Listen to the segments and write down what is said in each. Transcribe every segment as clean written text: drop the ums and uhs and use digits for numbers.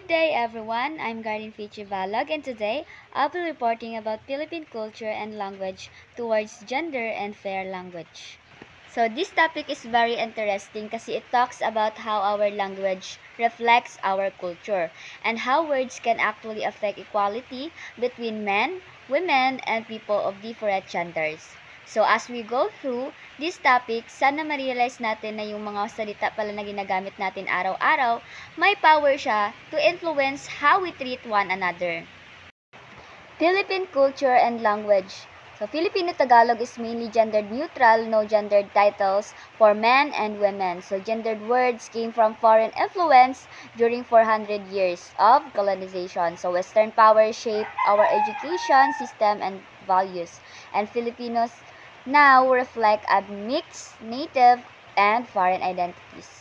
Good day everyone, I'm Garin Fichi Balog and today I'll be reporting about Philippine culture and language towards gender and fair language. So this topic is very interesting kasi it talks about how our language reflects our culture and how words can actually affect equality between men, women, and people of different genders. So as we go through this topic, sana ma-realize natin na yung mga salita pala na ginagamit natin araw-araw, may power siya to influence how we treat one another. Philippine culture and language. So Filipino Tagalog is mainly gendered neutral, no gendered titles for men and women. So gendered words came from foreign influence during 400 years of colonization. So Western power shaped our education system and values. And Filipinos now reflect a mixed native and foreign identities.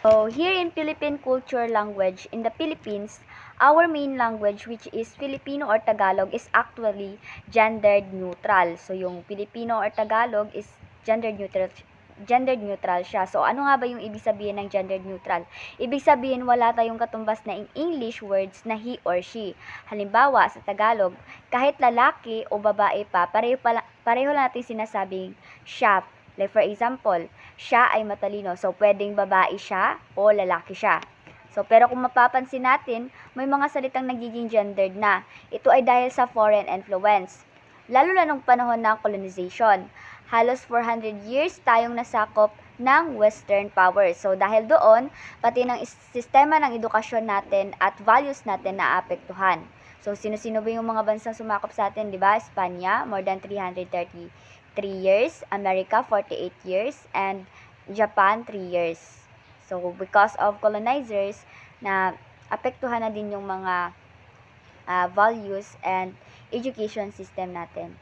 So here in Philippine culture language, in the Philippines, our main language which is Filipino or Tagalog is actually gendered neutral. So yung Filipino or Tagalog is gendered neutral siya. So ano nga ba yung ibig sabihin ng gendered neutral? Ibig sabihin wala tayong katumbas na English words na he or she. Halimbawa sa Tagalog, kahit lalaki o babae pa, pareho lang natin sinasabing siya. Like for example, siya ay matalino. So pwedeng babae siya o lalaki siya. So pero kung mapapansin natin, may mga salitang nagiging gendered na. Ito ay dahil sa foreign influence. Lalo na nung panahon ng colonization. Halos 400 years tayong nasakop ng Western power. So dahil doon, pati ng sistema ng edukasyon natin at values natin naapektuhan. So sino-sino ba yung mga bansang sumakop sa atin, di ba? Espanya, more than 333 years, America 48 years, and Japan 3 years. So because of colonizers, na apektuhan na din yung mga values and education system natin.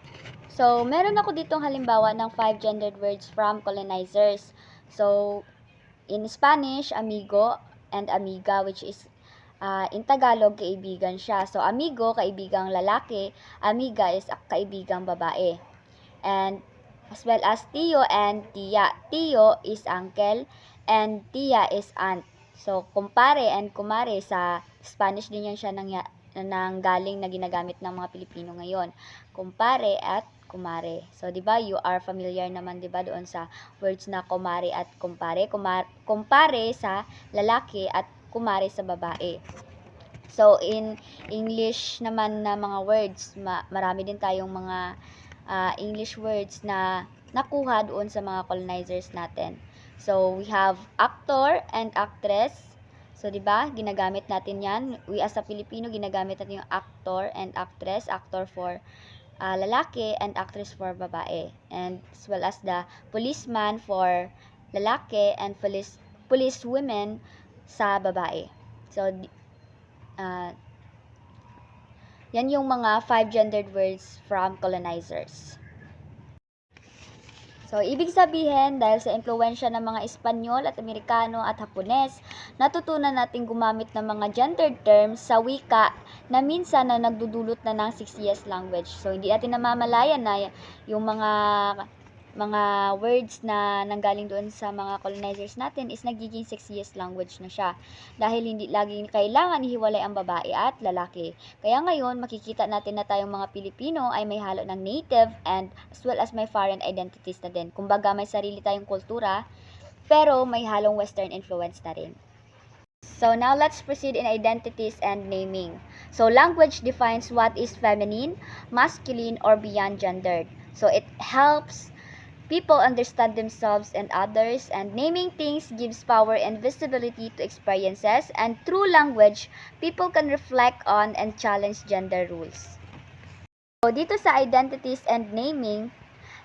So, meron ako ditong halimbawa ng 5 gendered words from colonizers. So, in Spanish, amigo and amiga, which is in Tagalog, kaibigan siya. So, amigo, kaibigang lalaki, amiga is kaibigang babae. And as well as tío and tía. Tío is uncle and tía is aunt. So, kumpare and kumare sa Spanish din yan siya galing na ginagamit ng mga Pilipino ngayon. Kumpare at kumare. So, 'di ba? You are familiar naman 'di ba doon sa words na kumare at kumpare. Kumpare sa lalaki at kumare sa babae. So, in English naman na mga words, marami din tayong mga English words na nakuha doon sa mga colonizers natin. So, we have actor and actress. So, di ba? Ginagamit natin yan. We as a Filipino, ginagamit natin yung actor and actress. Actor for lalaki and actress for babae. And as well as the policeman for lalaki and police women sa babae. So, yan yung mga 5 gendered words from colonizers. So, ibig sabihin, dahil sa impluwensya ng mga Espanyol at Amerikano at Hapones, natutunan natin gumamit ng mga gendered terms sa wika na minsan na nagdudulot na ng 6 language. So, hindi natin namamalayan na yung mga words na nanggaling doon sa mga colonizers natin is nagiging 6 language na siya. Dahil hindi laging kailangan ihiwalay ang babae at lalaki. Kaya ngayon, makikita natin na tayong mga Pilipino ay may halo ng native and as well as may foreign identities na din. Kumbaga, may sarili tayong kultura, pero may halong Western influence na rin. So now let's proceed in identities and naming. So language defines what is feminine, masculine, or beyond gendered. So it helps people understand themselves and others, and naming things gives power and visibility to experiences, and through language, people can reflect on and challenge gender rules. So dito sa identities and naming,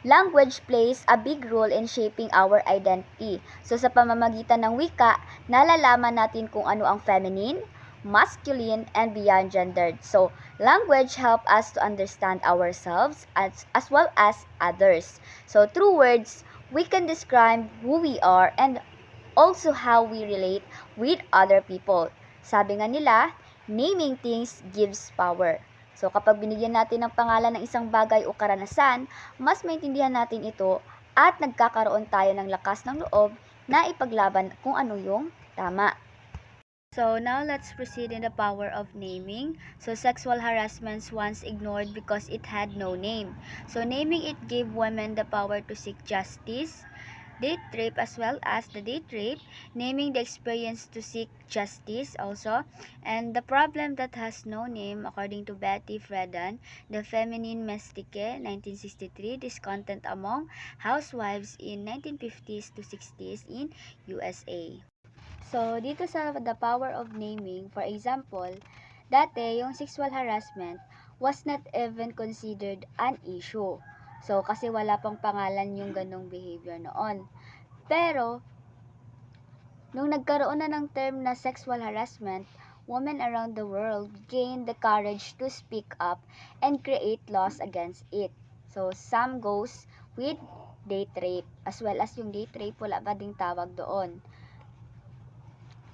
language plays a big role in shaping our identity. So sa pamamagitan ng wika, nalalaman natin kung ano ang feminine, masculine, and beyond gendered. So, language help us to understand ourselves as well as others. So, through words, we can describe who we are and also how we relate with other people. Sabi nga nila, naming things gives power. So, kapag binigyan natin ng pangalan ng isang bagay o karanasan, mas maintindihan natin ito at nagkakaroon tayo ng lakas ng loob na ipaglaban kung ano yung tama. So now let's proceed in the power of naming. So sexual harassment once ignored because it had no name. So naming it gave women the power to seek justice. Date rape as well as the date rape, naming the experience to seek justice also. And the problem that has no name, according to Betty Friedan, the feminine mystique, 1963, discontent among housewives in 1950s to 60s in USA. So, dito sa the power of naming, for example, dati yung sexual harassment was not even considered an issue. So, kasi wala pang pangalan yung ganong behavior noon. Pero, nung nagkaroon na ng term na sexual harassment, women around the world gained the courage to speak up and create laws against it. So, some goes with date rape, as well as yung date rape, wala pa ding tawag doon.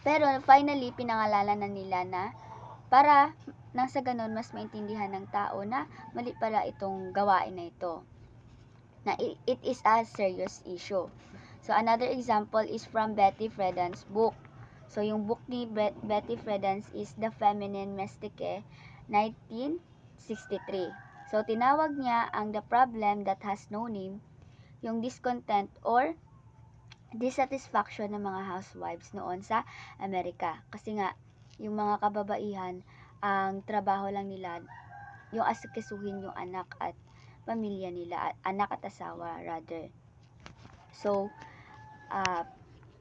Pero finally, pinangalanan na nila na para nang sa ganun mas maintindihan ng tao na mali pala itong gawain na ito. Na it is a serious issue. So another example is from Betty Friedan's book. So yung book ni Betty Friedan is The Feminine Mystique, 1963. So tinawag niya ang the problem that has no name, yung discontent or dissatisfaction ng mga housewives noon sa Amerika. Kasi nga, yung mga kababaihan, ang trabaho lang nila, yung asikasuhin yung anak at pamilya nila, anak at asawa rather. So,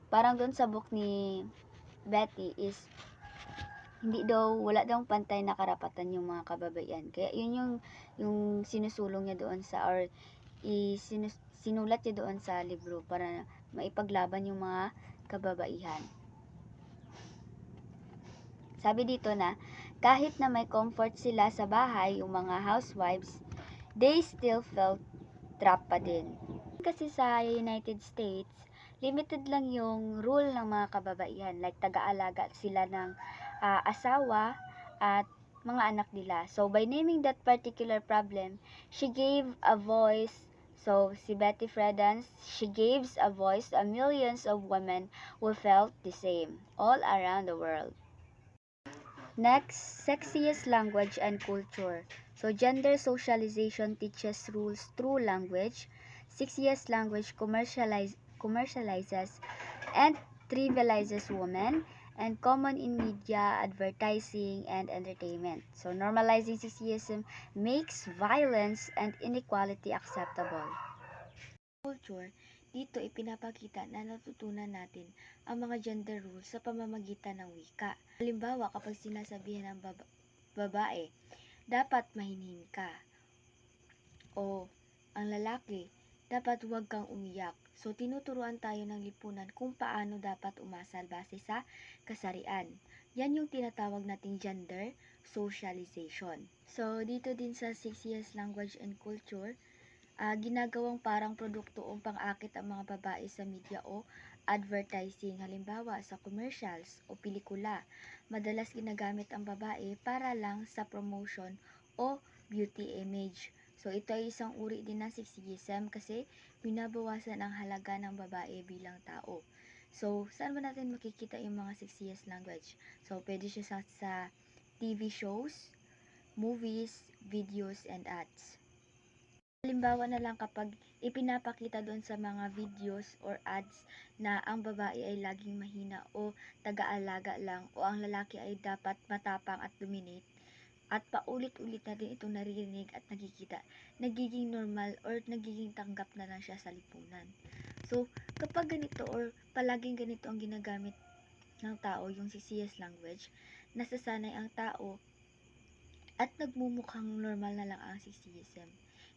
parang doon sa book ni Betty is, wala daw pantay na karapatan yung mga kababaihan. Kaya yun yung sinusulong niya doon sa, or sinulat niya doon sa libro para maipaglaban yung mga kababaihan. Sabi dito na, kahit na may comfort sila sa bahay, yung mga housewives, they still felt trapped pa din. Kasi sa United States, limited lang yung rule ng mga kababaihan. Like, taga-alaga sila ng asawa at mga anak nila. So, by naming that particular problem, she gave a voice. So, si Betty Friedan, she gives a voice to millions of women who felt the same all around the world. Next, sexiest language and culture. So, gender socialization teaches rules through language. Sexiest language commercializes and trivializes women, and common in media, advertising, and entertainment. So, normalizing sexism makes violence and inequality acceptable. Culture, dito ipinapakita na natutunan natin ang mga gender rules sa pamamagitan ng wika. Halimbawa, kapag sinasabihan ng babae, dapat mahinhin ka. O ang lalaki, dapat huwag kang umiyak. So, tinuturuan tayo ng lipunan kung paano dapat umasal base sa kasarian. Yan yung tinatawag nating gender socialization. So, dito din sa 6 years language and culture, ginagawang parang produkto o pang-akit ang mga babae sa media o advertising. Halimbawa, sa commercials o pelikula, madalas ginagamit ang babae para lang sa promotion o beauty image. So, ito ay isang uri din ng sexism kasi binabawasan ang halaga ng babae bilang tao. So, saan ba natin makikita yung mga sexist language? So, pwede siya sa TV shows, movies, videos, and ads. Halimbawa na lang kapag ipinapakita doon sa mga videos or ads na ang babae ay laging mahina o taga-alaga lang o ang lalaki ay dapat matapang at dominate, at paulit-ulit na din itong naririnig at nakikita, nagiging normal or nagiging tanggap na lang siya sa lipunan. So, kapag ganito or palaging ganito ang ginagamit ng tao, yung sexist language, nasasanay ang tao at nagmumukhang normal na lang ang sexism.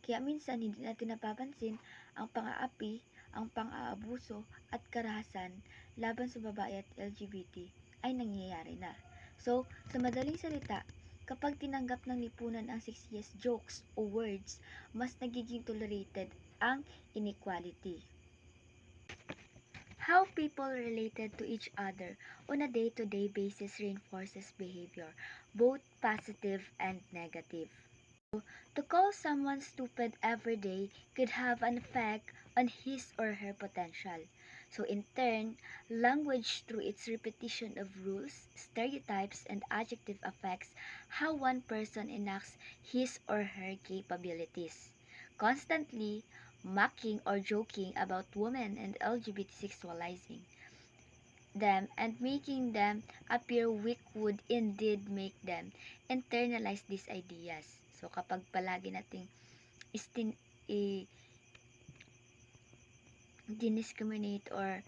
Kaya minsan hindi natin napapansin ang pang-aapi, ang pang-aabuso at karahasan laban sa babae at LGBT ay nangyayari na. So, sa madaling salita, kapag tinanggap ng lipunan ang sexist jokes o words, mas nagiging tolerated ang inequality. How people related to each other on a day-to-day basis reinforces behavior, both positive and negative. To call someone stupid every day could have an effect on his or her potential. So in turn, language through its repetition of rules, stereotypes, and adjective affects how one person enacts his or her capabilities, constantly mocking or joking about women and LGBT sexualizing them and making them appear weak would indeed make them internalize these ideas. So kapag palagi nating istin i diniscriminate or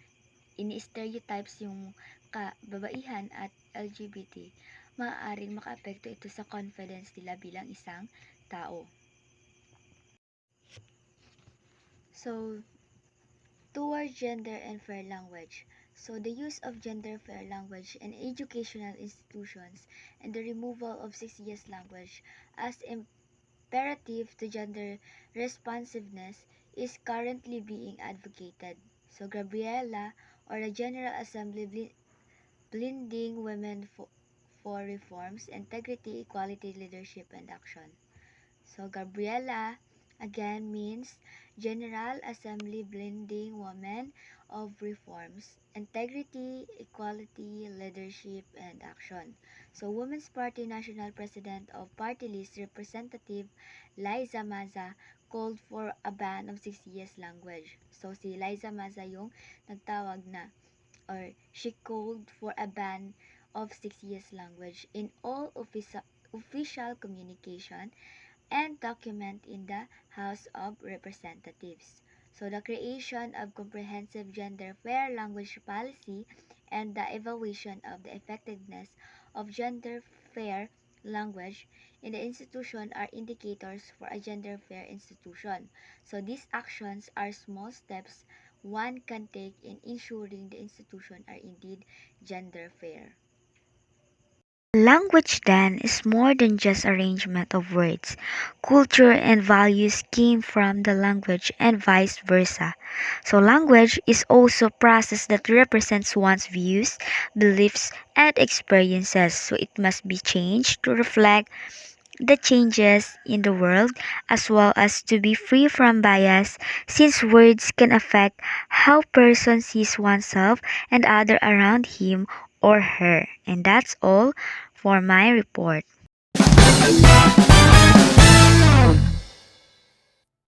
ini-stereotypes yung kababaihan at LGBT, maaaring makaapekto ito sa confidence nila bilang isang tao. So, toward gender and fair language. So, the use of gender fair language in educational institutions and the removal of 6 language as imperative to gender responsiveness is currently being advocated. So, Gabriela, or the General Assembly blending women for reforms, integrity, equality, leadership, and action. So, Gabriela again means General Assembly blending women of reforms, integrity, equality, leadership, and action. So, Women's Party National President of Party List Representative Liza Maza called for a ban of 6 language. So, si Liza Maza yung nagtawag na or she called for a ban of 6 language in all official communication and document in the House of Representatives. So the creation of comprehensive gender fair language policy and the evaluation of the effectiveness of gender fair language in the institution are indicators for a gender fair institution. So these actions are small steps one can take in ensuring the institution are indeed gender fair. Language then is more than just arrangement of words. Culture and values came from the language and vice versa. So language is also a process that represents one's views, beliefs, and experiences. So it must be changed to reflect the changes in the world as well as to be free from bias since words can affect how person sees oneself and other around him or her. And that's all for my report.